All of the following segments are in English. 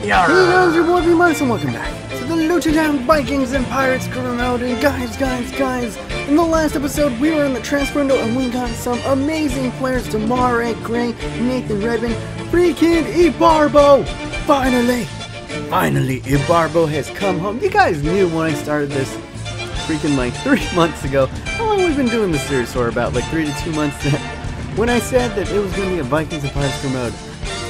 Hey guys, your boy B-Minus and welcome back to the Luton Town Vikings and Pirates crew mode. And guys, in the last episode we were in the transfer window and we got some amazing players. Damare Gray, Nathan Redmond, freaking Ibarbo. Finally, Ibarbo has come home. You guys knew when I started this freaking like 3 months ago. How long have we been doing this series for? About like 3 to 2 months now. When I said that it was going to be a Vikings and Pirates crew mode,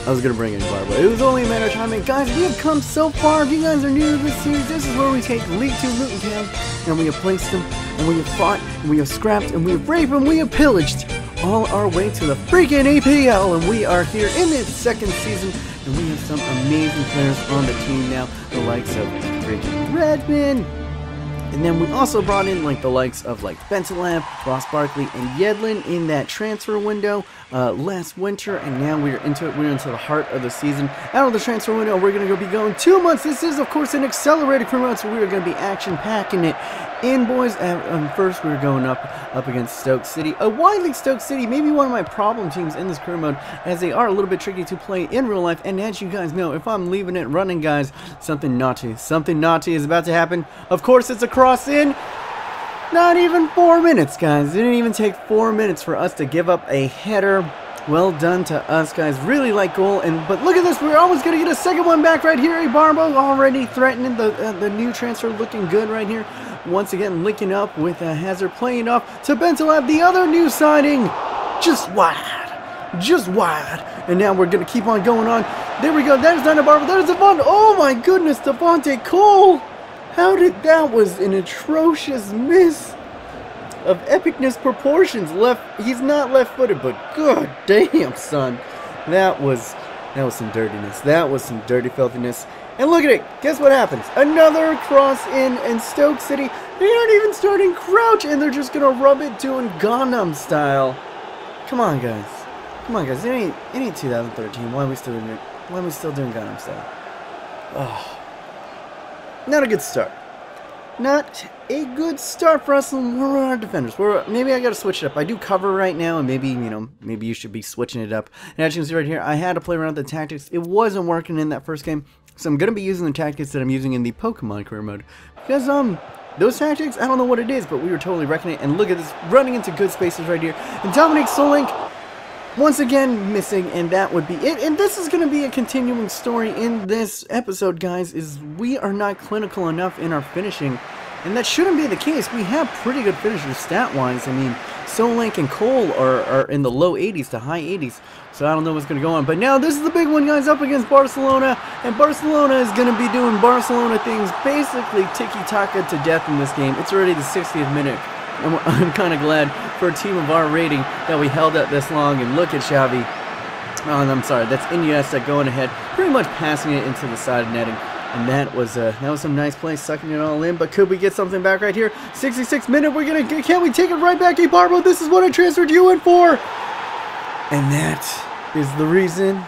I was going to bring in Ibarbo. It was only a matter of time. And guys, we have come so far. If you guys are new to this series, this is where we take League 2 Luton Town and we have placed them, and we have fought, and we have scrapped, and we have raped, and we have pillaged all our way to the freaking EPL. And we are here in its second season, and we have some amazing players on the team now, the likes of freaking Redmond. And then we also brought in like the likes of like Bentaleb, Ross Barkley, and Yedlin in that transfer window last winter, and now we're into it. We're into the heart of the season. Out of the transfer window, we're going to be going 2 months. This is, of course, an accelerated crew mode, so we are going to be action-packing it in, boys. First, we're going up against Stoke City. Why I think Stoke City may be one of my problem teams in this crew mode, as they are a little bit tricky to play in real life. And as you guys know, if I'm leaving it running, guys, something naughty is about to happen. Of course, it's a cross in. Not even 4 minutes, guys. It didn't even take 4 minutes for us to give up a header. Well done to us, guys. Really like goal. But look at this. We're almost going to get a second one back right here. Ibarbo already threatening the new transfer, looking good right here. Once again, linking up with Hazard, playing off to Bentaleb, the other new signing. Just wide. And now we're going to keep on going on. There we go. There's not Ibarbo. There's Devon. Oh my goodness, Devontae Cole. That was an atrocious miss of epicness proportions. He's not left-footed, but good damn, son. That was some dirtiness. That was some dirty filthiness. And look at it. Guess what happens? Another cross in, and Stoke City, they aren't even starting crouch, and they're just gonna rub it doing Gangnam style. Come on, guys. It ain't 2013. Why are we still doing it? Why are we still doing Gangnam style? Oh. Not a good start. Not a good start for us, and we're our defenders. Maybe I gotta switch it up. I do cover right now, and maybe, maybe you should be switching it up. And as you can see right here, I had to play around with the tactics. It wasn't working in that first game, so I'm gonna be using the tactics that I'm using in the Pokemon career mode. Because, those tactics, I don't know what it is, but we were totally wrecking it. And look at this, running into good spaces right here. And Dominic Solanke, once again missing, and that would be it. And this is going to be a continuing story in this episode, guys, is we are not clinical enough in our finishing, and that shouldn't be the case. We have pretty good finishers stat-wise. I mean, Solanke and Cole are in the low 80s to high 80s, so I don't know what's going to go on. But now this is the big one, guys, up against Barcelona, and Barcelona is going to be doing Barcelona things, basically tiki-taka to death in this game. It's already the 60th minute. I'm kind of glad for a team of our rating that we held up this long. And look at Xavi. Oh, I'm sorry, that's Iniesta going ahead, pretty much passing it into the side of netting. And that was some nice play, sucking it all in. But could we get something back right here? 66th minute, can we take it right back, Ibarbo? This is what I transferred you in for. And that is the reason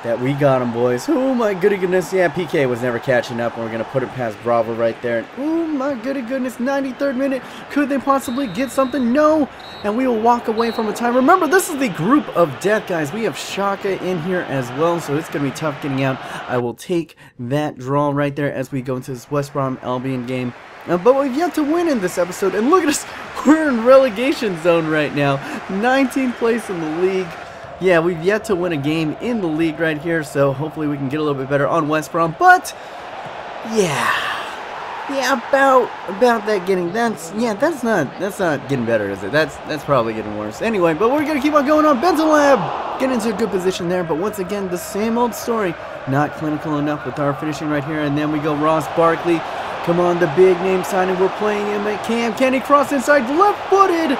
that we got him, boys. Oh my goodness, yeah, PK was never catching up, and we're gonna put it past Bravo right there. And oh my goodness, 93rd minute, could they possibly get something? No, and we will walk away from a time. Remember, this is the group of death, guys. We have Schalke in here as well, so it's gonna be tough getting out. I will take that draw right there as we go into this West Brom Albion game. But we've yet to win in this episode, and look at us, we're in relegation zone right now, 19th place in the league. Yeah, we've yet to win a game in the league right here, so hopefully we can get a little bit better on West Brom. But yeah, about that getting that's not getting better, is it? That's probably getting worse. Anyway, but we're gonna keep on going on. Bentaleb get into a good position there, but once again the same old story. Not clinical enough with our finishing right here, and then we go Ross Barkley. Come on, the big name signing. We're playing him at Cam. Can he cross inside? Left-footed.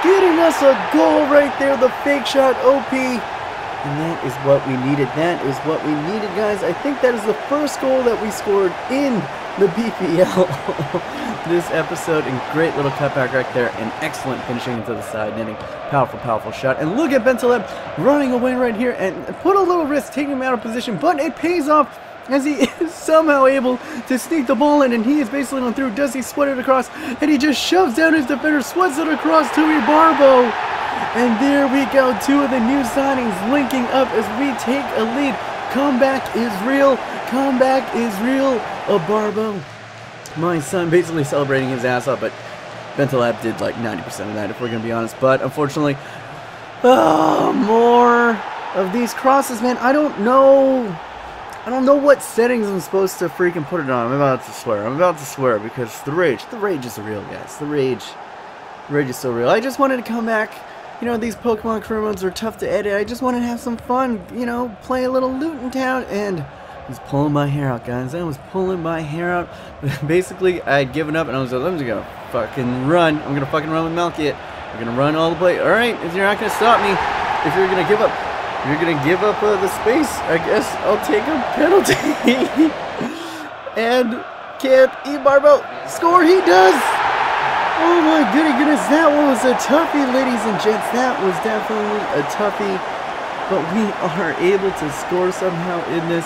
Getting us a goal right there, the fake shot, OP. And that is what we needed. Guys. I think that is the first goal that we scored in the BPL this episode. And great little cutback right there, and excellent finishing into the side netting. Powerful shot. And look at Bentaleb running away right here, and put a little risk taking him out of position, but it pays off, as he is somehow able to sneak the ball in, and he is basically on through. Does he sweat it across? And he just shoves down his defender, sweats it across to Ibarbo. And there we go, two of the new signings linking up as we take a lead. Comeback is real, comeback is real. Barbo, my son, basically celebrating his ass off, but Bentaleb did like 90% of that, if we're going to be honest. But unfortunately, more of these crosses, man. I don't know what settings I'm supposed to freaking put it on. I'm about to swear because the rage is real, guys. The rage is so real. I just wanted to come back. You know, these Pokemon career modes are tough to edit. I just wanted to have some fun, you know, play a little Luton Town, and I was pulling my hair out, guys. I was pulling my hair out. Basically, I had given up, and I was like, I'm just gonna fucking run. I'm gonna fucking run with Malkiet. I'm gonna run all the way. All right, if you're not gonna stop me, if you're gonna give up, the space, I guess I'll take a penalty. And can't Barbo score? He does. Oh my goodness, that one was a toughie, ladies and gents. That was definitely a toughie. But we are able to score somehow in this.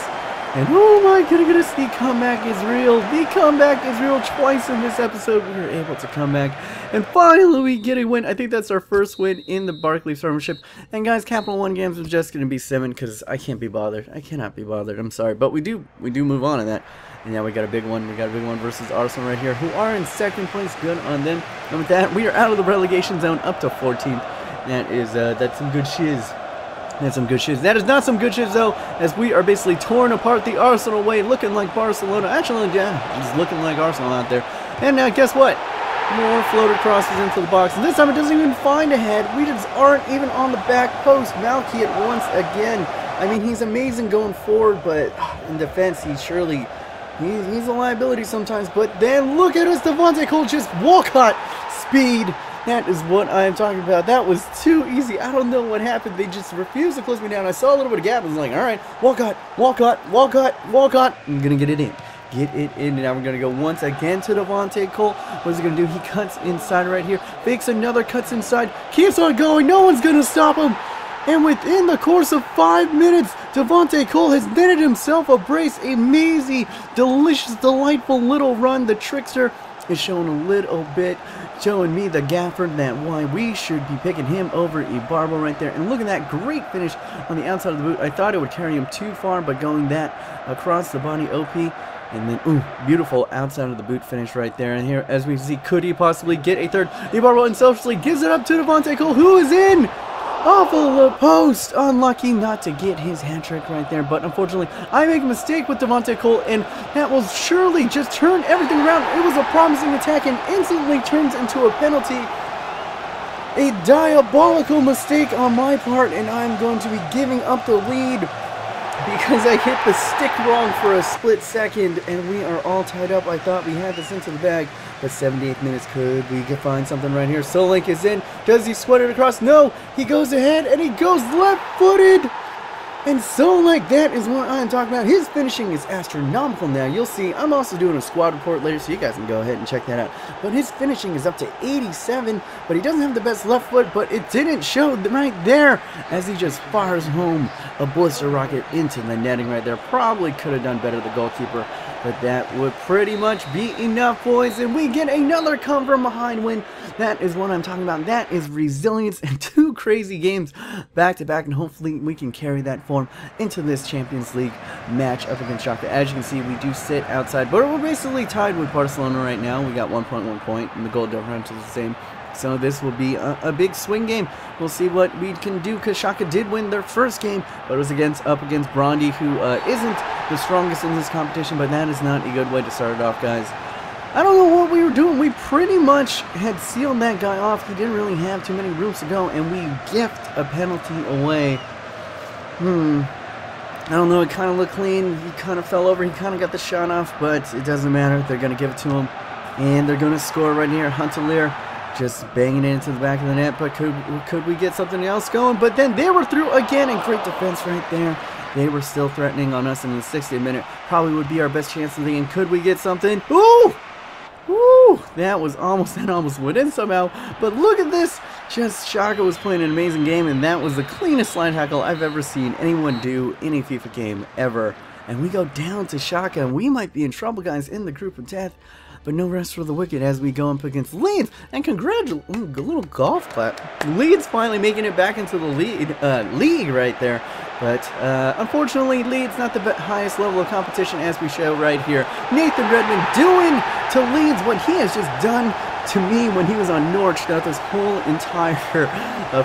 And oh my goodness, the comeback is real. The comeback is real. Twice in this episode, we were able to come back. And finally, we get a win. I think that's our first win in the Barclays Partnership. And guys, Capital One Games is just going to be 7 because I can't be bothered. I cannot be bothered. I'm sorry. But we do move on in that. And yeah, we got a big one. We got a big one versus Arsenal right here, who are in second place. Good on them. And with that, we are out of the relegation zone up to 14th. That's some good shiz. That's some good shiz. That is not some good shiz, though, as we are basically torn apart the Arsenal way, looking like Barcelona. Actually, yeah, just looking like Arsenal out there. And now, guess what? More floater crosses into the box. And this time, it doesn't even find a head. We just aren't even on the back post. Malkiet once again. I mean, he's amazing going forward, but in defense, he's a liability sometimes. But then look at us, Devontae Cole, just Walcott speed. That is what I'm talking about. That was too easy. I don't know what happened. They just refused to close me down. I saw a little bit of gap. I was like, all right, Walcott. I'm going to get it in. Get it in. And now we're going to go once again to Devontae Cole. What is he going to do? He cuts inside right here. Fakes another, cuts inside. Keeps on going. No one's going to stop him. And within the course of 5 minutes, Devontae Cole has netted himself a brace. A mazy, delicious, delightful little run. The trickster is showing a little bit, showing me, the gaffer, that why we should be picking him over Barbo right there. And look at that great finish on the outside of the boot. I thought it would carry him too far, but going that across the body, OP. And then, ooh, beautiful outside of the boot finish right there. And here, as we see, could he possibly get a third? Barbo unselfishly gives it up to Devontae Cole, who is in off of the post. Unlucky not to get his hat trick right there, but unfortunately I make a mistake with Devontae Cole, and that will surely just turn everything around. It was a promising attack and instantly turns into a penalty. A diabolical mistake on my part, and I'm going to be giving up the lead because I hit the stick wrong for a split second, and we are all tied up. I thought we had this into the bag, but 78 minutes, could we find something right here? Solink is in. Does he sweat it across? No, he goes ahead, and he goes left-footed. And Solink, that is what I'm talking about. His finishing is astronomical now. You'll see, I'm also doing a squad report later, so you guys can go ahead and check that out. But his finishing is up to 87, but he doesn't have the best left foot, but it didn't show right there as he just fires home a blister rocket into the netting right there. Probably could have done better, the goalkeeper, but that would pretty much be enough, boys, and we get another come from behind win. That is what I'm talking about. That is resilience and 2 crazy games back to back, and hopefully we can carry that form into this Champions League match up against Schalke. As you can see, we do sit outside, but we're basically tied with Barcelona right now. We got 1 point, and the goal differential is the same. So this will be a big swing game. We'll see what we can do, because Schalke did win their first game, but it was up against Brandy, who isn't the strongest in this competition, but that is not a good way to start it off, guys. I don't know what we were doing. We pretty much had sealed that guy off. He didn't really have too many rooms to go, and we gift a penalty away. I don't know. It kind of looked clean. He kind of fell over. He kind of got the shot off, but it doesn't matter. They're going to give it to him, and they're going to score right here. Huntelier just banging it into the back of the net, but could we get something else going? But then they were through again, and great defense right there. They were still threatening on us in the 60th minute. Probably would be our best chance of the game. Could we get something? Ooh! Woo! That almost went in somehow. But look at this. Just Schalke was playing an amazing game, and that was the cleanest slide tackle I've ever seen anyone do in a FIFA game ever. and we go down to Schalke, and we might be in trouble, guys, in the group of death. But no rest for the wicked as we go up against Leeds. And congratulations, a little golf clap. Leeds finally making it back into the league right there. But unfortunately, Leeds not the highest level of competition, as we show right here. Nathan Redmond doing to Leeds what he has just done to me when he was on Norwich throughout this whole entire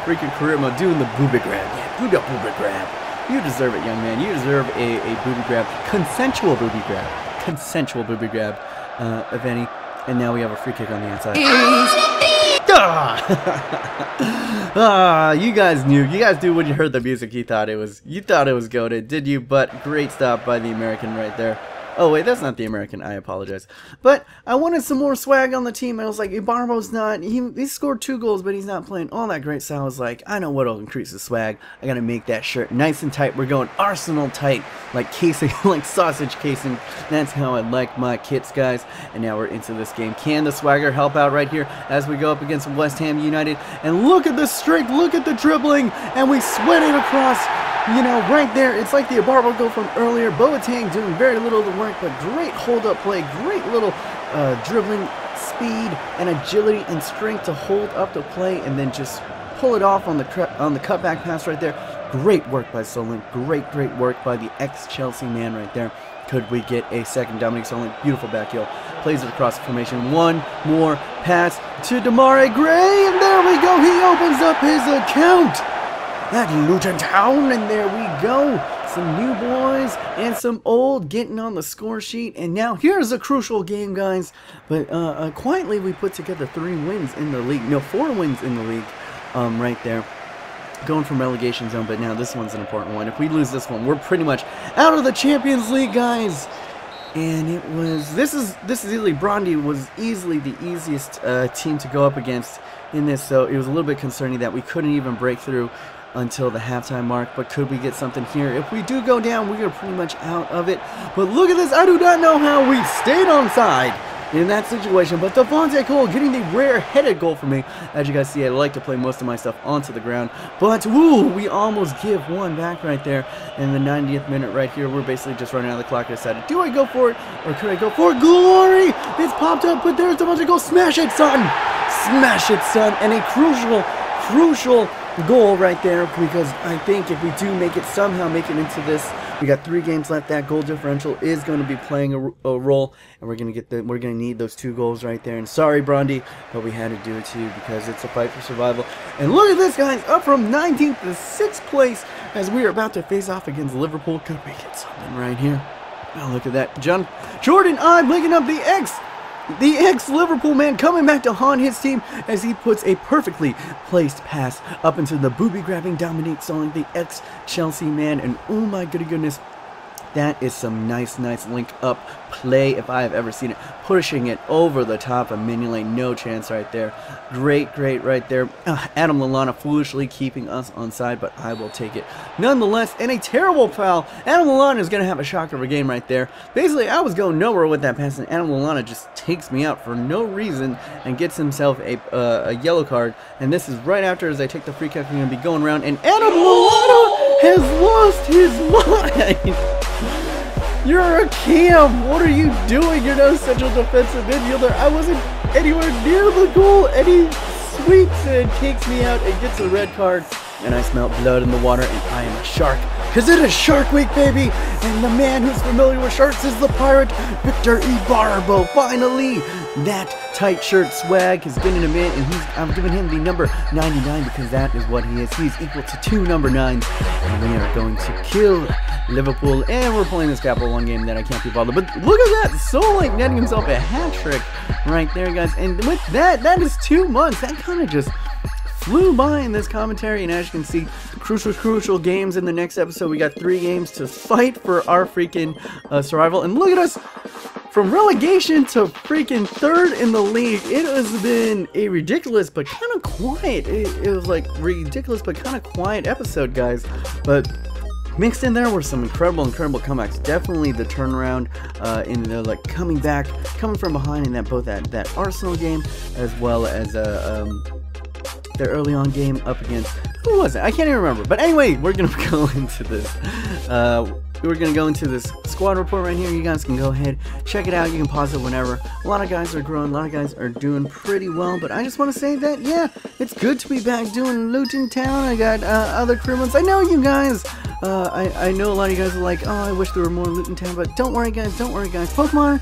freaking career mode, doing the booby grab. Yeah, booby grab. You deserve it, young man. You deserve a booby grab. Consensual booby grab. Consensual booby grab. If any, and now we have a free kick on the outside. You guys knew. You guys knew when you heard the music. You thought it was goated, did you? But great stop by the American right there. Oh wait, that's not the American. I apologize. But I wanted some more swag on the team. I was like, Ibarbo's not. He scored 2 goals, but he's not playing all that great. So I was like, I know what'll increase the swag. I gotta make that shirt nice and tight. We're going Arsenal tight, like casing, like sausage casing. That's how I like my kits, guys. And now we're into this game. Can the swagger help out right here as we go up against West Ham United? And look at the strength. Look at the dribbling, and we sweat it across. You know, right there, it's like the Ibarbo goal from earlier. Boateng doing very little of the work, but great hold-up play, great little dribbling speed and agility and strength to hold up the play and then just pull it off on the cutback pass right there. Great work by Solent. Great work by the ex-Chelsea man right there. Could we get a second? Dominic Solent, beautiful back heel. Plays it across the formation. One more pass to Demarai Gray, and there we go. He opens up his account at Luton Town, and there we go. Some new boys and some old getting on the score sheet. And now here's a crucial game, guys. But quietly we put together 3 wins in the league. No, 4 wins in the league right there. Going from relegation zone, but now this one's an important one. If we lose this one, we're pretty much out of the Champions League, guys. And it was, this is easily, Brondby was easily the easiest team to go up against in this. So it was a little bit concerning that we couldn't even break through until the halftime mark. But could we get something here? If we do go down, we are pretty much out of it. But look at this. I do not know how we stayed onside in that situation. But Devontae Cole getting the rare headed goal for me. As you guys see, I like to play most of my stuff onto the ground. But, woo, we almost give one back right there in the 90th minute right here. We're basically just running out of the clock. I decided, do I go for it or could I go for it? Glory! It's popped up, but there's Devontae Cole. Smash it, son! Smash it, son! And a crucial goal right there, because I think if we do somehow make it into this, we got 3 games left. That goal differential is going to be playing a role, and we're going to need those 2 goals right there. And sorry, Brondby, but we had to do it to you because it's a fight for survival. And look at this, guys, up from 19th to 6th place as we are about to face off against Liverpool. Could we get something right here? Oh, look at that, Jordan Ibe linking up the ex-Liverpool man coming back to haunt his team as he puts a perfectly placed pass up into the booby-grabbing Dominique Solent, the ex-Chelsea man. And oh my goodness, that is some nice link-up play if I have ever seen it. Pushing it over the top of Mignolet, no chance right there. Great right there. Adam Lallana foolishly keeping us onside, but I will take it nonetheless. And a terrible foul. Adam Lallana is going to have a shocker of a game right there. Basically, I was going nowhere with that pass, and Adam Lallana just takes me out for no reason and gets himself a yellow card. And this is right after, as I take the free kick, I'm going to be going around, and Adam Lallana has lost his mind. You're a cam. What are you doing? You're no central defensive midfielder. I wasn't anywhere near the goal, and he sweeps and kicks me out and gets a red card. And I smell blood in the water, and I am a shark. Because it is Shark Week, baby. And the man who's familiar with sharks is the pirate, Victor Ibarbo. Finally, that tight shirt swag has been in a minute, and I'm giving him the number 99 because that is what he is. He's equal to 2 number 9s, and we are going to kill Liverpool, and we're playing this Capital One game that I can't be bothered. But look at that, Solent netting himself a hat trick right there, guys. And with that is 2 months. That kind of just flew by in this commentary, and as you can see, crucial games in the next episode. We got 3 games to fight for our freaking survival, and look at us. From relegation to freaking 3rd in the league, it has been a ridiculous but kind of quiet. It was like ridiculous but kind of quiet episode, guys. But mixed in there were some incredible comebacks. Definitely the turnaround in the coming from behind in that Arsenal game, as well as their early on game up against, who was it? I can't even remember. But anyway, we're gonna go into this. we're gonna go into this squad report right here. You guys can go ahead, check it out. You can pause it whenever. A lot of guys are growing, a lot of guys are doing pretty well, but I just want to say that, yeah, it's good to be back doing Luton Town. I got other criminals. I know you guys, I know a lot of you guys are like, oh, I wish there were more Luton Town, but don't worry guys, Pokemon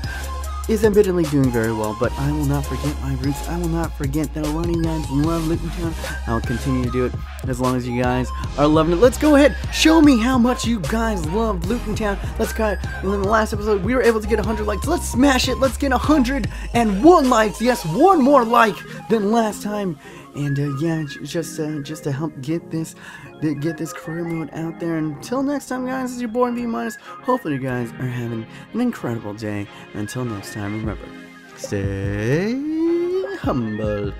is admittedly doing very well, but I will not forget my roots. I will not forget that a lot of you guys love Luton Town. I'll continue to do it as long as you guys are loving it. Let's go ahead, show me how much you guys love Luton Town. Let's go. In the last episode, we were able to get 100 likes. Let's smash it. Let's get 101 likes. Yes, one more like than last time. And yeah, just to help get this career mode out there. Until next time, guys, this is your boy B-. Hopefully you guys are having an incredible day. And until next time, remember, stay humble.